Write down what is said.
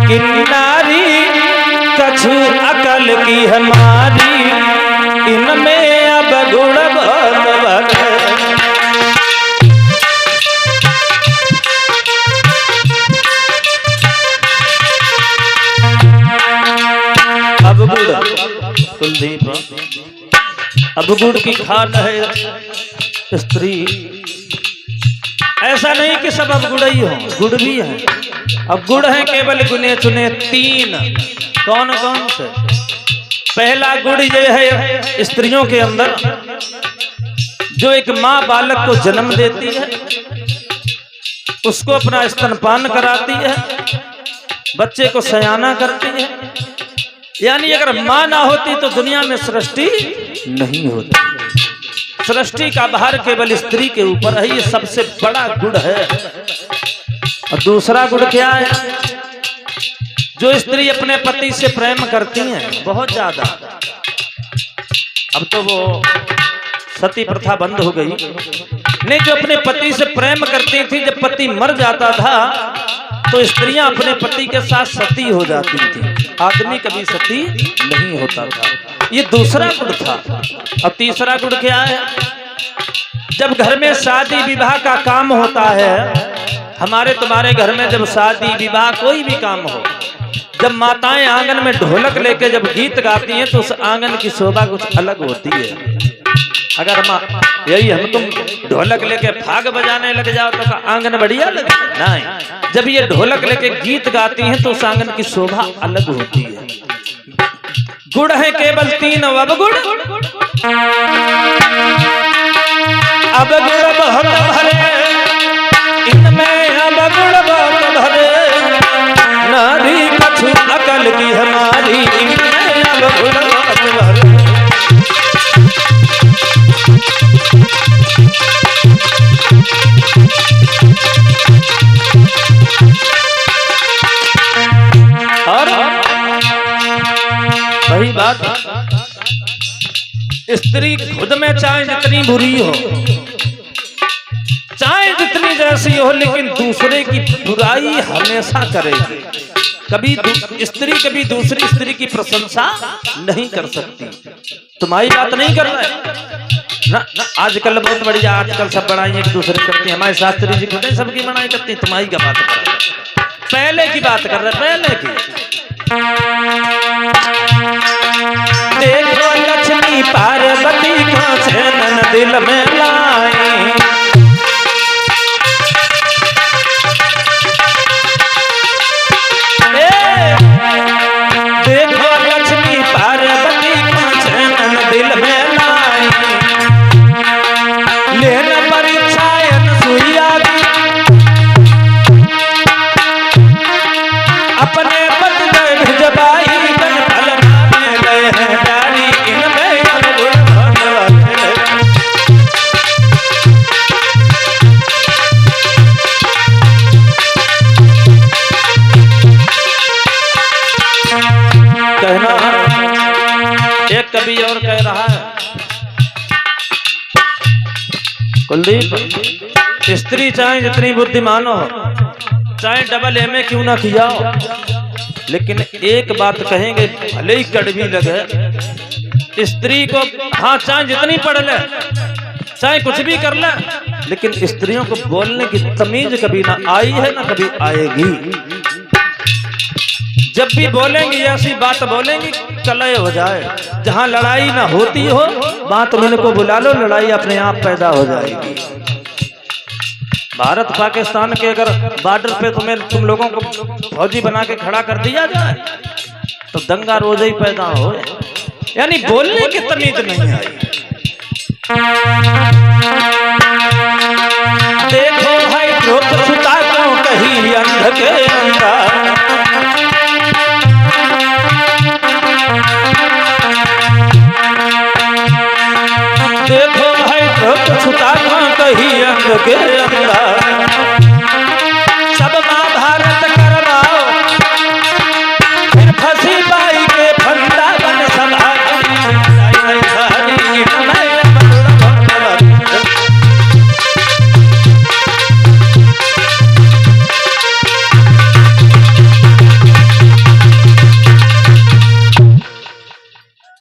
किनारी कछु अकल की हमारी, इनमें अब गुण बहुत भरे। अब गुड़ कुलदीप, अब गुड़ की खान है स्त्री। ऐसा नहीं कि सब अब गुड़ ही हो, गुड़ भी है। अब गुड़ है केवल गुने चुने 3। कौन कौन से? पहला गुड़ ये है स्त्रियों के अंदर, जो एक माँ बालक को जन्म देती है, उसको अपना स्तनपान कराती है, बच्चे को सयाना करती है। यानी अगर माँ ना होती तो दुनिया में सृष्टि नहीं होती। सृष्टि का भार केवल स्त्री के ऊपर है, ये सबसे बड़ा गुण है। और दूसरा गुण क्या है? जो स्त्री अपने पति से प्रेम करती हैं बहुत ज्यादा, अब तो वो सती प्रथा बंद हो गई, नहीं, जो अपने पति से प्रेम करती थी, जब पति मर जाता था तो स्त्रियां अपने पति के साथ सती हो जाती थी, आदमी कभी सती नहीं होता था। ये दूसरा गुण था। अब तीसरा गुण क्या है? जब घर में शादी विवाह का काम होता है, हमारे तुम्हारे घर में जब शादी विवाह कोई भी काम हो, जब माताएं आंगन में ढोलक लेके जब गीत गाती हैं तो उस आंगन की शोभा कुछ अलग होती है। अगर यही हम तुम ढोलक लेके फाग बजाने लग जाओ तो आंगन बढ़िया लगे? नहीं, जब ये ढोलक लेके गीत गाती हैं तो उस आंगन की शोभा अलग होती है। गुड़ है केवल 3। अब गुड़, अब गुड़ बहुत भरे, इनमें अब गुड़ बहुत भरे, नारी कछु अकल की हमारी, इनमें अब गुड़ बहुत भरे। और वही बात, स्त्री खुद में चाहे जितनी बुरी हो, चाहे जितनी जैसी हो, लेकिन दूसरे की बुराई हमेशा करेगी। कभी स्त्री कभी दूसरी स्त्री की प्रशंसा नहीं कर सकती। तुम्हारी बात नहीं कर रहा है ना, ना। आजकल बहुत बढ़िया, आजकल सब बड़ाई एक दूसरे करती है। हमारे शास्त्री जी खुद सबकी बड़ाई करती है, तुम्हारी क्या बात कर रहे हैं? पहले की बात कर रहे, पहले की। देखो लक्ष्मी पार्वती को छेनन दिल में लाई, देखो लक्ष्मी पार्वती को छेनन दिल में लाई, लेना परीक्षा सुइया दी, अपने पद में भिजवाई, बन फल नामे गए हैं डारी, इनमें अब गुण बहुत भरे। कहना एक कवि और कह रहा है, कुलदीप, स्त्री चाहे जितनी बुद्धिमान हो, चाहे डबल एमए क्यों ना किया हो, लेकिन एक बात कहेंगे, भले ही कड़वी लगे, स्त्री को, हाँ चाहे जितनी पढ़ ले, चाहे कुछ भी कर ले, लेकिन स्त्रियों को बोलने की तमीज कभी ना आई है ना कभी आएगी। जब भी बोलेंगी ऐसी बात बोलेंगी कलह हो जाए। जहां लड़ाई ना होती हो, वहां तुम इनको बुला लो, लड़ाई अपने आप पैदा हो जाएगी। भारत पाकिस्तान के अगर बॉर्डर पे तुम लोगों को फौजी बना के खड़ा कर दिया जाए तो दंगा रोज ही पैदा हो। यानी बोलने की तमीज नहीं आई। देखो भाई रोक छुटा क्यों कहीं अंध के अंदर, देखो भाई रोक छुटा क्यों कहीं अंध के अंदर,